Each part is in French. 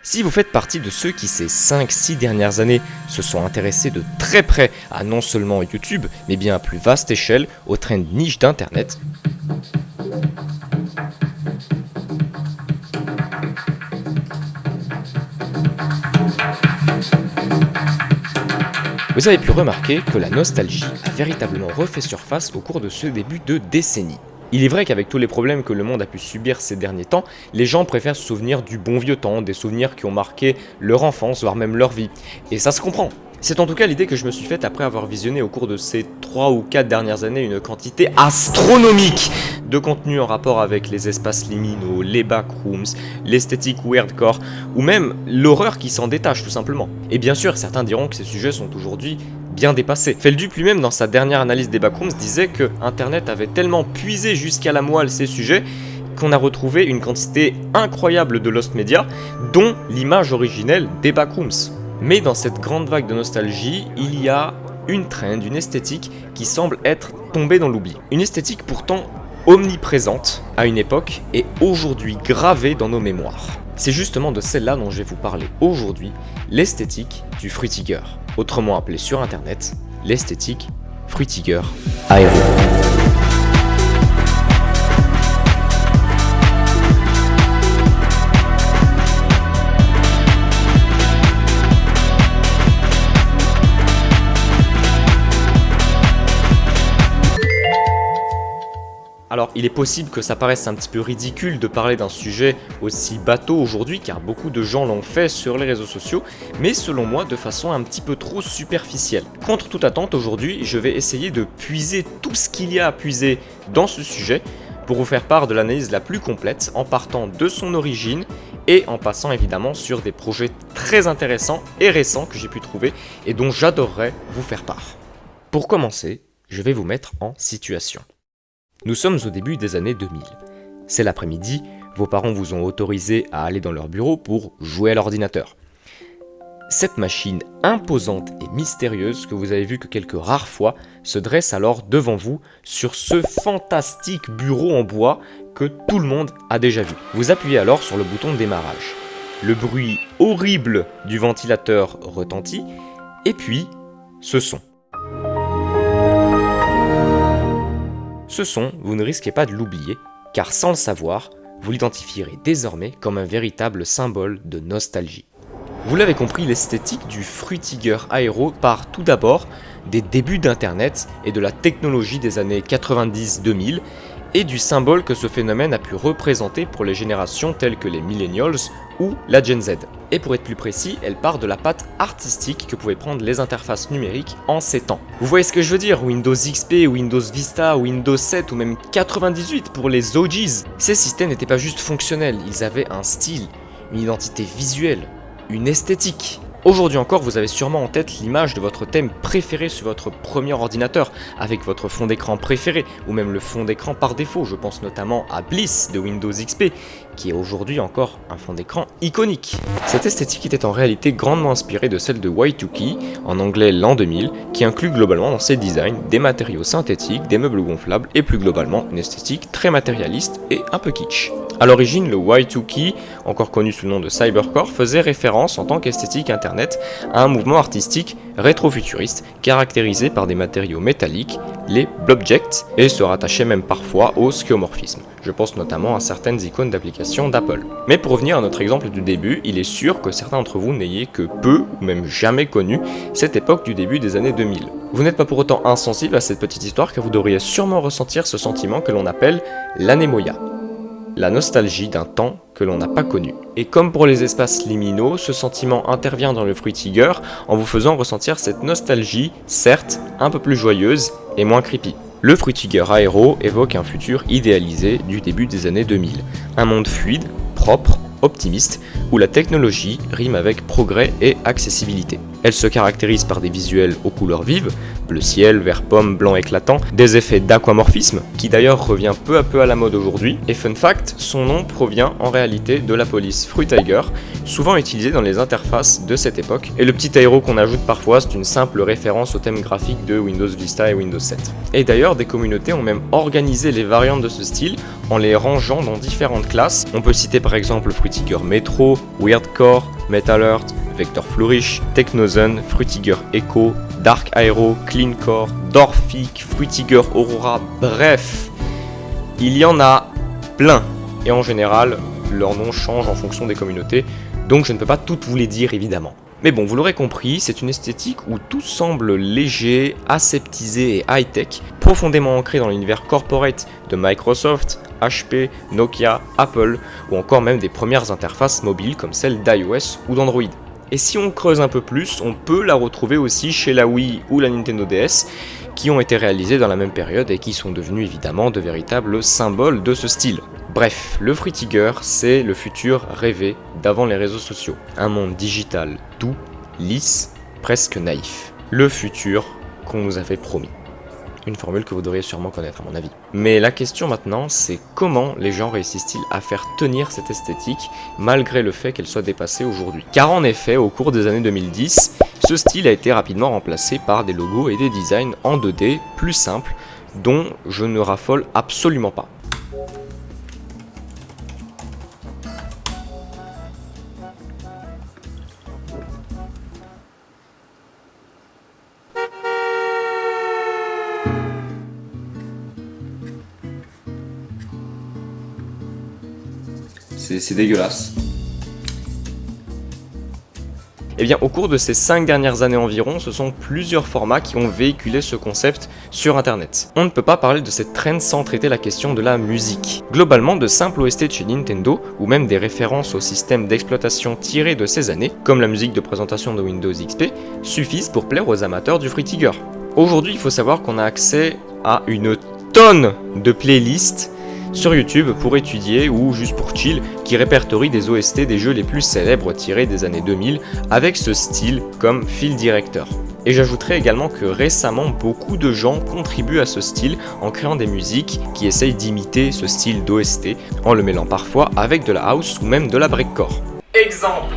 Si vous faites partie de ceux qui ces 5-6 dernières années se sont intéressés de très près à non seulement YouTube, mais bien à plus vaste échelle aux trends niches d'internet, vous avez pu remarquer que la nostalgie a véritablement refait surface au cours de ce début de décennie. Il est vrai qu'avec tous les problèmes que le monde a pu subir ces derniers temps, les gens préfèrent se souvenir du bon vieux temps, des souvenirs qui ont marqué leur enfance, voire même leur vie. Et ça se comprend. C'est en tout cas l'idée que je me suis faite après avoir visionné au cours de ces 3 ou 4 dernières années une quantité astronomique de contenu en rapport avec les espaces liminaux, les backrooms, l'esthétique weirdcore, ou même l'horreur qui s'en détache tout simplement. Et bien sûr, certains diront que ces sujets sont aujourd'hui bien dépassés. Feldup lui-même, dans sa dernière analyse des backrooms, disait que Internet avait tellement puisé jusqu'à la moelle ces sujets qu'on a retrouvé une quantité incroyable de lost media, dont l'image originelle des backrooms. Mais dans cette grande vague de nostalgie, il y a une trend, une esthétique qui semble être tombée dans l'oubli. Une esthétique pourtant omniprésente à une époque et aujourd'hui gravée dans nos mémoires. C'est justement de celle-là dont je vais vous parler aujourd'hui, l'esthétique du Frutiger. Autrement appelée sur internet, l'esthétique Frutiger Aero. Alors, il est possible que ça paraisse un petit peu ridicule de parler d'un sujet aussi bateau aujourd'hui, car beaucoup de gens l'ont fait sur les réseaux sociaux, mais selon moi de façon un petit peu trop superficielle. Contre toute attente, aujourd'hui, je vais essayer de puiser tout ce qu'il y a à puiser dans ce sujet pour vous faire part de l'analyse la plus complète en partant de son origine et en passant évidemment sur des projets très intéressants et récents que j'ai pu trouver et dont j'adorerais vous faire part. Pour commencer, je vais vous mettre en situation. Nous sommes au début des années 2000. C'est l'après-midi, vos parents vous ont autorisé à aller dans leur bureau pour jouer à l'ordinateur. Cette machine imposante et mystérieuse que vous avez vue que quelques rares fois se dresse alors devant vous sur ce fantastique bureau en bois que tout le monde a déjà vu. Vous appuyez alors sur le bouton de démarrage. Le bruit horrible du ventilateur retentit et puis ce son. Ce son, vous ne risquez pas de l'oublier, car sans le savoir, vous l'identifierez désormais comme un véritable symbole de nostalgie. Vous l'avez compris, l'esthétique du Frutiger Aero part tout d'abord des débuts d'Internet et de la technologie des années 90-2000 et du symbole que ce phénomène a pu représenter pour les générations telles que les Millennials ou la Gen Z. Et pour être plus précis, elle part de la patte artistique que pouvaient prendre les interfaces numériques en ces temps. Vous voyez ce que je veux dire? Windows XP, Windows Vista, Windows 7 ou même 98 pour les OGs. Ces systèmes n'étaient pas juste fonctionnels, ils avaient un style, une identité visuelle, une esthétique. Aujourd'hui encore, vous avez sûrement en tête l'image de votre thème préféré sur votre premier ordinateur, avec votre fond d'écran préféré, ou même le fond d'écran par défaut. Je pense notamment à Bliss de Windows XP, qui est aujourd'hui encore un fond d'écran iconique. Cette esthétique était en réalité grandement inspirée de celle de Y2K, en anglais l'an 2000, qui inclut globalement dans ses designs des matériaux synthétiques, des meubles gonflables et plus globalement une esthétique très matérialiste et un peu kitsch. A l'origine, le Y2K, encore connu sous le nom de Cybercore, faisait référence en tant qu'esthétique internet à un mouvement artistique rétro-futuriste caractérisé par des matériaux métalliques, les blobjects, et se rattachait même parfois au skeuomorphisme. Je pense notamment à certaines icônes d'applications d'Apple. Mais pour revenir à notre exemple du début, il est sûr que certains d'entre vous n'ayez que peu ou même jamais connu cette époque du début des années 2000. Vous n'êtes pas pour autant insensible à cette petite histoire car vous devriez sûrement ressentir ce sentiment que l'on appelle l'anémoïa. La nostalgie d'un temps que l'on n'a pas connu. Et comme pour les espaces liminaux, ce sentiment intervient dans le Frutiger en vous faisant ressentir cette nostalgie, certes un peu plus joyeuse et moins creepy. Le Frutiger Aero évoque un futur idéalisé du début des années 2000. Un monde fluide, propre, optimiste, où la technologie rime avec progrès et accessibilité. Elle se caractérise par des visuels aux couleurs vives, bleu ciel, vert pomme, blanc éclatant, des effets d'aquamorphisme, qui d'ailleurs revient peu à peu à la mode aujourd'hui, et fun fact, son nom provient en réalité de la police FruTiger, souvent utilisée dans les interfaces de cette époque, et le petit aéro qu'on ajoute parfois, c'est une simple référence au thème graphique de Windows Vista et Windows 7. Et d'ailleurs, des communautés ont même organisé les variantes de ce style en les rangeant dans différentes classes. On peut citer par exemple FruTiger Metro, Weirdcore, MetalEarth, Vector Flourish, Technozone, FruTiger Echo, Dark Aero, Cleancore, Dorphic, FruTiger Aurora, bref, il y en a plein. Et en général, leurs noms changent en fonction des communautés, donc je ne peux pas toutes vous les dire évidemment. Mais bon, vous l'aurez compris, c'est une esthétique où tout semble léger, aseptisé et high-tech, profondément ancré dans l'univers corporate de Microsoft, HP, Nokia, Apple, ou encore même des premières interfaces mobiles comme celles d'iOS ou d'Android. Et si on creuse un peu plus, on peut la retrouver aussi chez la Wii ou la Nintendo DS, qui ont été réalisées dans la même période et qui sont devenus évidemment de véritables symboles de ce style. Bref, le FruTiger, c'est le futur rêvé d'avant les réseaux sociaux. Un monde digital doux, lisse, presque naïf. Le futur qu'on nous avait promis. Une formule que vous devriez sûrement connaître à mon avis. Mais la question maintenant, c'est comment les gens réussissent-ils à faire tenir cette esthétique malgré le fait qu'elle soit dépassée aujourd'hui. Car en effet, au cours des années 2010, ce style a été rapidement remplacé par des logos et des designs en 2D plus simples, dont je ne raffole absolument pas. C'est dégueulasse. Eh bien, au cours de ces 5 dernières années environ, ce sont plusieurs formats qui ont véhiculé ce concept sur internet. On ne peut pas parler de cette trend sans traiter la question de la musique. Globalement, de simples OST de chez Nintendo, ou même des références au système d'exploitation tirées de ces années, comme la musique de présentation de Windows XP, suffisent pour plaire aux amateurs du FruTiger. Aujourd'hui, il faut savoir qu'on a accès à une tonne de playlists sur YouTube pour étudier ou juste pour chill, qui répertorie des OST des jeux les plus célèbres tirés des années 2000 avec ce style comme fil directeur. Et j'ajouterai également que récemment beaucoup de gens contribuent à ce style en créant des musiques qui essayent d'imiter ce style d'OST en le mêlant parfois avec de la house ou même de la breakcore. Exemple.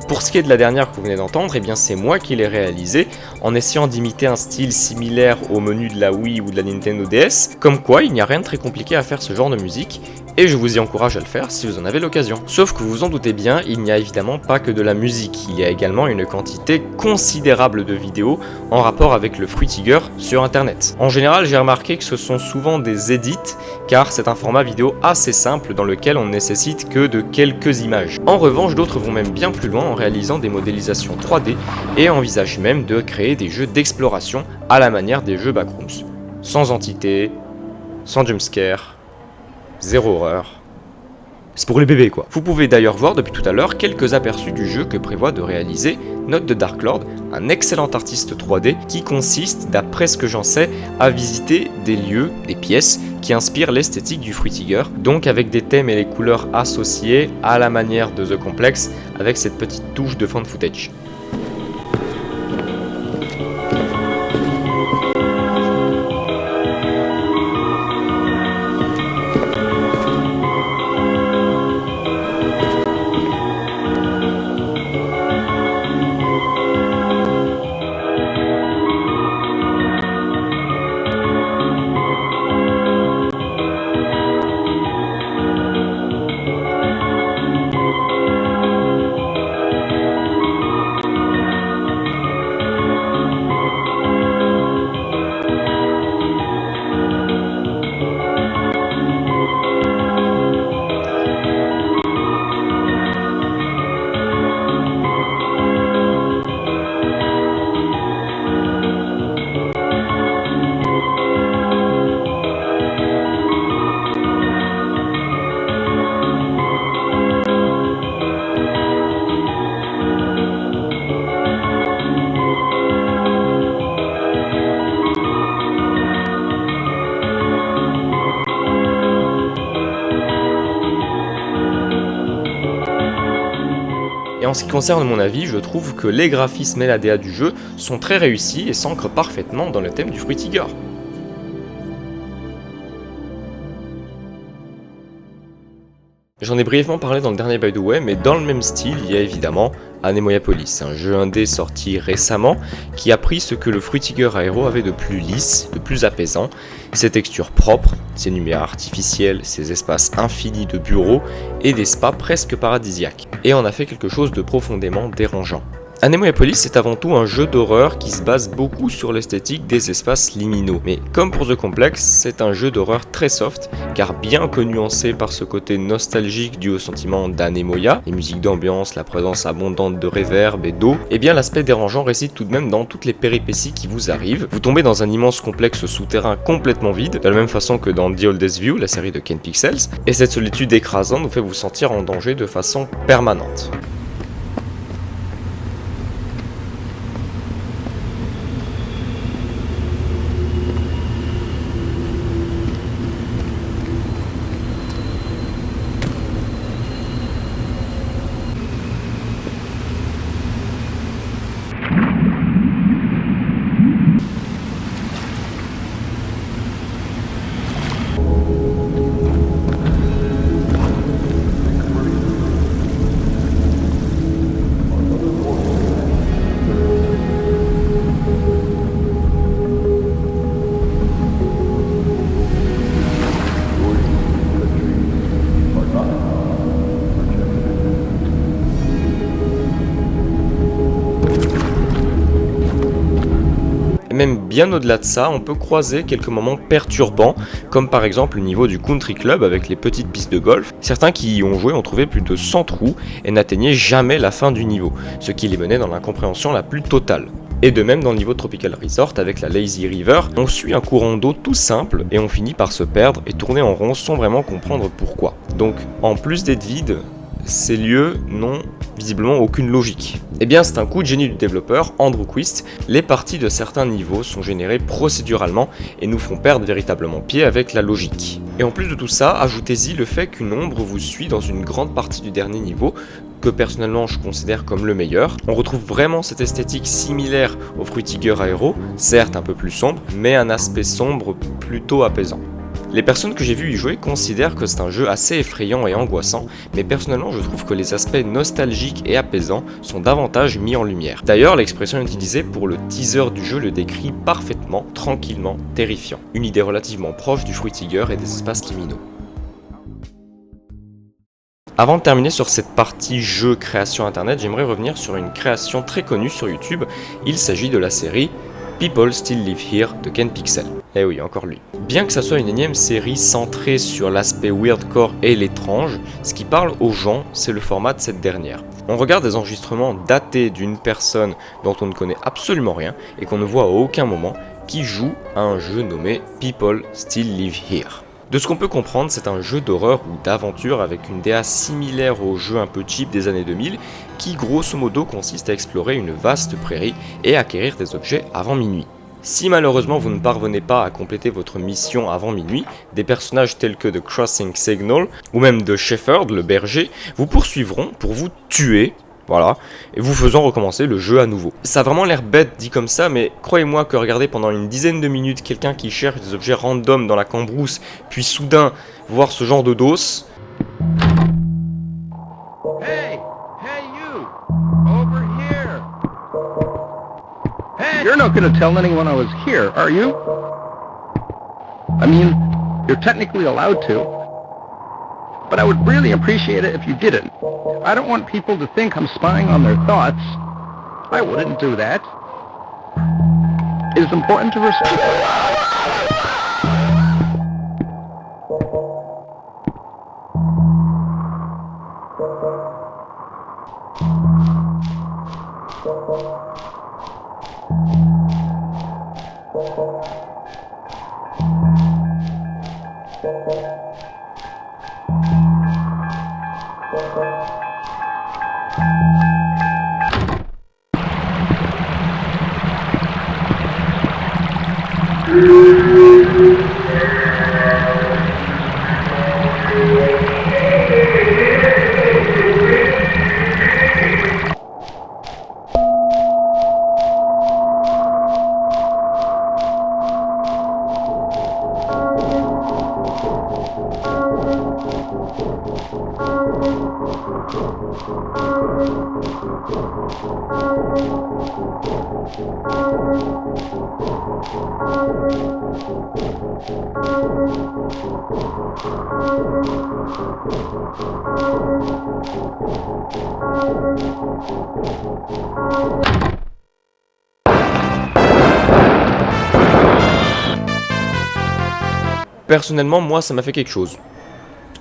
Pour ce qui est de la dernière que vous venez d'entendre, eh bien c'est moi qui l'ai réalisé en essayant d'imiter un style similaire au menu de la Wii ou de la Nintendo DS, comme quoi il n'y a rien de très compliqué à faire ce genre de musique, et je vous y encourage à le faire si vous en avez l'occasion. Sauf que vous vous en doutez bien, il n'y a évidemment pas que de la musique, il y a également une quantité considérable de vidéos en rapport avec le FruTiger sur internet. En général, j'ai remarqué que ce sont souvent des edits, car c'est un format vidéo assez simple dans lequel on ne nécessite que de quelques images. En revanche, d'autres vont même bien plus loin en réalisant des modélisations 3D et envisagent même de créer des jeux d'exploration à la manière des jeux backrooms. Sans entité, sans jumpscare, zéro horreur. C'est pour les bébés quoi. Vous pouvez d'ailleurs voir depuis tout à l'heure quelques aperçus du jeu que prévoit de réaliser Note de Dark Lord, un excellent artiste 3D qui consiste, d'après ce que j'en sais, à visiter des lieux, des pièces qui inspirent l'esthétique du FruTiger, donc avec des thèmes et les couleurs associés à la manière de The Complex avec cette petite touche de fan footage. Et en ce qui concerne mon avis, je trouve que les graphismes et la DA du jeu sont très réussis et s'ancrent parfaitement dans le thème du Fruitiger. J'en ai brièvement parlé dans le dernier By the Way, mais dans le même style, il y a évidemment Anemoia-Polis, un jeu indé sorti récemment qui a pris ce que le Fruitiger Aero avait de plus lisse, de plus apaisant, ses textures propres, ses lumières artificielles, ses espaces infinis de bureaux et des spas presque paradisiaques, et en a fait quelque chose de profondément dérangeant. Anemoia-Polis est avant tout un jeu d'horreur qui se base beaucoup sur l'esthétique des espaces liminaux. Mais comme pour The Complex, c'est un jeu d'horreur très soft, car bien que nuancé par ce côté nostalgique dû au sentiment d'Anemoia, les musiques d'ambiance, la présence abondante de reverb et d'eau, et bien l'aspect dérangeant réside tout de même dans toutes les péripéties qui vous arrivent. Vous tombez dans un immense complexe souterrain complètement vide, de la même façon que dans The Oldest View, la série de Ken Pixels, et cette solitude écrasante vous fait vous sentir en danger de façon permanente. Même bien au-delà de ça, on peut croiser quelques moments perturbants, comme par exemple le niveau du country club avec les petites pistes de golf. Certains qui y ont joué ont trouvé plus de 100 trous et n'atteignaient jamais la fin du niveau, ce qui les menait dans l'incompréhension la plus totale. Et de même dans le niveau de Tropical Resort avec la Lazy River, on suit un courant d'eau tout simple et on finit par se perdre et tourner en rond sans vraiment comprendre pourquoi. Donc en plus d'être vide, ces lieux n'ont visiblement aucune logique. Eh bien c'est un coup de génie du développeur, Andrew Quist, les parties de certains niveaux sont générées procéduralement et nous font perdre véritablement pied avec la logique. Et en plus de tout ça, ajoutez-y le fait qu'une ombre vous suit dans une grande partie du dernier niveau, que personnellement je considère comme le meilleur. On retrouve vraiment cette esthétique similaire au Fruitiger Aero, certes un peu plus sombre, mais un aspect sombre plutôt apaisant. Les personnes que j'ai vues y jouer considèrent que c'est un jeu assez effrayant et angoissant, mais personnellement je trouve que les aspects nostalgiques et apaisants sont davantage mis en lumière. D'ailleurs, l'expression utilisée pour le teaser du jeu le décrit parfaitement, tranquillement, terrifiant. Une idée relativement proche du Fruitiger et des espaces liminaux. Avant de terminer sur cette partie jeu création internet, j'aimerais revenir sur une création très connue sur YouTube. Il s'agit de la série People Still Live Here de Ken Pixel. Eh oui, encore lui. Bien que ça soit une énième série centrée sur l'aspect weirdcore et l'étrange, ce qui parle aux gens, c'est le format de cette dernière. On regarde des enregistrements datés d'une personne dont on ne connaît absolument rien et qu'on ne voit à aucun moment, qui joue à un jeu nommé People Still Live Here. De ce qu'on peut comprendre, c'est un jeu d'horreur ou d'aventure avec une DA similaire aux jeux un peu cheap des années 2000 qui grosso modo consiste à explorer une vaste prairie et acquérir des objets avant minuit. Si malheureusement vous ne parvenez pas à compléter votre mission avant minuit, des personnages tels que The Crossing Signal ou même de Shepherd, le berger, vous poursuivront pour vous tuer. Voilà, et vous faisant recommencer le jeu à nouveau. Ça a vraiment l'air bête dit comme ça, mais croyez-moi que regarder pendant une dizaine de minutes quelqu'un qui cherche des objets random dans la cambrousse, puis soudain voir ce genre de dos... Hey you! Over here! Hey! You're not gonna tell anyone I was here, are you? I mean, you're technically allowed to. But I would really appreciate it if you didn't. I don't want people to think I'm spying on their thoughts. I wouldn't do that. It is important to respect... Personnellement, moi, ça m'a fait quelque chose.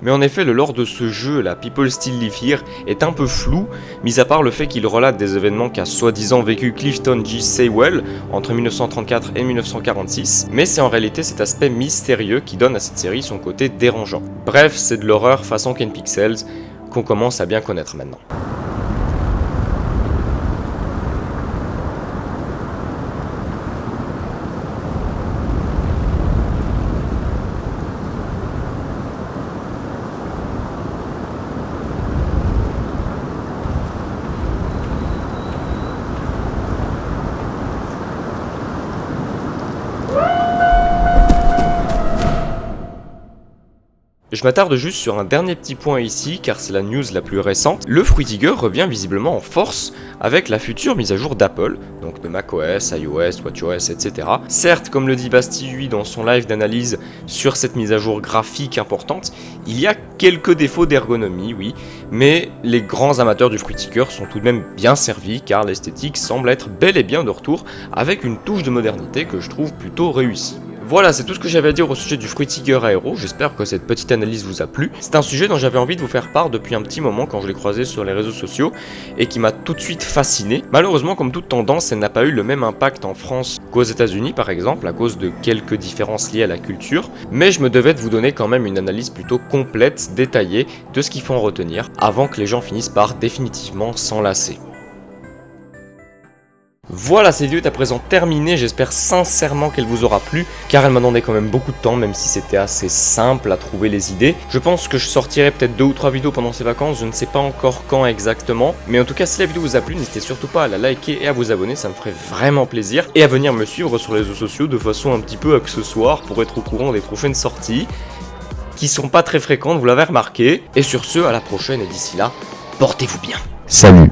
Mais en effet, le lore de ce jeu, la People Still Live Here, est un peu flou, mis à part le fait qu'il relate des événements qu'a soi-disant vécu Clifton G. Sewell entre 1934 et 1946, mais c'est en réalité cet aspect mystérieux qui donne à cette série son côté dérangeant. Bref, c'est de l'horreur façon Ken Pixels qu'on commence à bien connaître maintenant. Je m'attarde juste sur un dernier petit point ici, car c'est la news la plus récente. Le Fruitiger revient visiblement en force avec la future mise à jour d'Apple, donc de macOS, iOS, watchOS, etc. Certes, comme le dit Bastille lui dans son live d'analyse sur cette mise à jour graphique importante, il y a quelques défauts d'ergonomie, oui, mais les grands amateurs du Fruitiger sont tout de même bien servis, car l'esthétique semble être bel et bien de retour, avec une touche de modernité que je trouve plutôt réussie. Voilà, c'est tout ce que j'avais à dire au sujet du Fruitiger Aero, j'espère que cette petite analyse vous a plu. C'est un sujet dont j'avais envie de vous faire part depuis un petit moment quand je l'ai croisé sur les réseaux sociaux et qui m'a tout de suite fasciné. Malheureusement, comme toute tendance, elle n'a pas eu le même impact en France qu'aux États-Unis par exemple, à cause de quelques différences liées à la culture, mais je me devais de vous donner quand même une analyse plutôt complète, détaillée de ce qu'il faut en retenir avant que les gens finissent par définitivement s'enlacer. Voilà, cette vidéo est à présent terminée, j'espère sincèrement qu'elle vous aura plu, car elle m'a demandé quand même beaucoup de temps, même si c'était assez simple à trouver les idées. Je pense que je sortirai peut-être 2 ou 3 vidéos pendant ces vacances, je ne sais pas encore quand exactement, mais en tout cas si la vidéo vous a plu, n'hésitez surtout pas à la liker et à vous abonner, ça me ferait vraiment plaisir, et à venir me suivre sur les réseaux sociaux de façon un petit peu accessoire pour être au courant des prochaines sorties, qui sont pas très fréquentes, vous l'avez remarqué, et sur ce, à la prochaine, et d'ici là, portez-vous bien. Salut.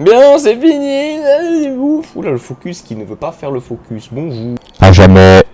Bien, c'est fini, ouf. Oula, le focus qui ne veut pas faire le focus, bonjour. À jamais.